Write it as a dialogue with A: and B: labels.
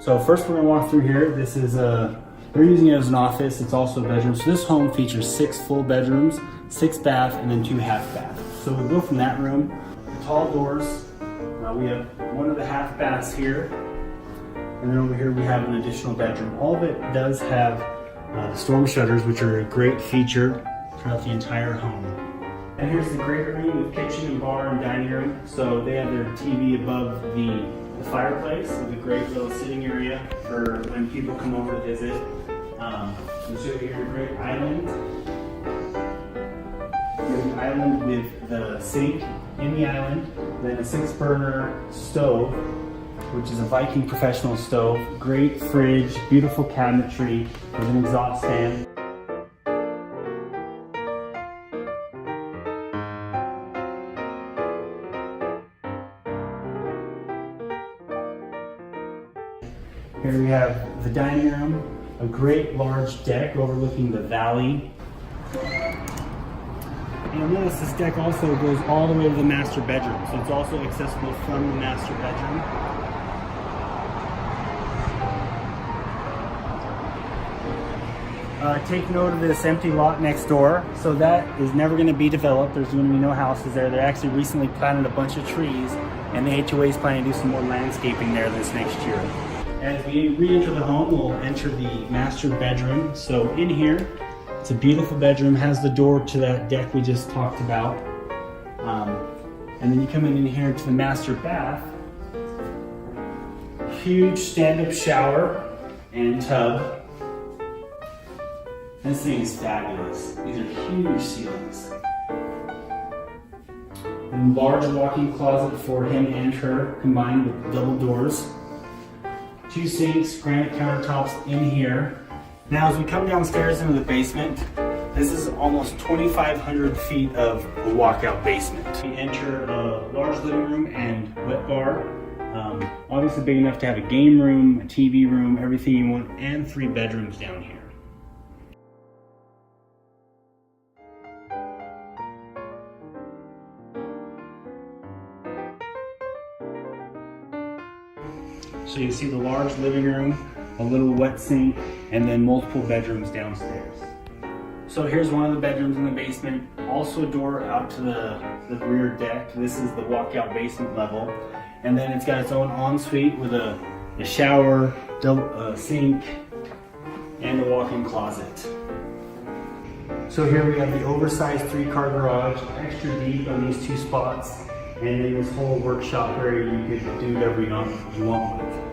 A: So first we're gonna walk through here. This is they're using it as an office. It's also a bedroom. So this home features 6 full bedrooms, 6 bath, and then 2 half baths. So we go from that room, the tall doors. We have one of the half baths here. And then over here we have an additional bedroom. All of it does have the storm shutters, which are a great feature throughout the entire home. And here's the greater room with kitchen and bar and dining room. So they have their TV above the fireplace with a great little sitting area for when people come over to visit. You see over here a great island. You have the island with the sink in the island, then a 6-burner stove, which is a Viking professional stove, great fridge, beautiful cabinetry with an exhaust fan. Here we have the dining room, a great large deck overlooking the valley. And you'll notice this deck also goes all the way to the master bedroom, so it's also accessible from the master bedroom. Take note of this empty lot next door. So that is never going to be developed. There's going to be no houses there. They actually recently planted a bunch of trees, and the HOA is planning to do some more landscaping there this next year. As we re-enter the home, we'll enter the master bedroom. So in here, it's a beautiful bedroom, has the door to that deck we just talked about. And then you come in here to the master bath. Huge stand-up shower and tub. This thing is fabulous. These are huge ceilings. And large walk-in closet for him and her, combined with double doors. 2 sinks, granite countertops in here. Now as we come downstairs into the basement, this is almost 2,500 feet of a walkout basement. We enter a large living room and wet bar. Obviously big enough to have a game room, a TV room, everything you want, and 3 bedrooms down here. So you see the large living room, a little wet sink, and then multiple bedrooms downstairs. So here's one of the bedrooms in the basement, also a door out to the rear deck. This is the walkout basement level. And then it's got its own ensuite with a shower, sink, and a walk-in closet. So here we have the oversized 3-car garage, extra deep on these 2 spots, and then this whole workshop area you could do whatever you want with.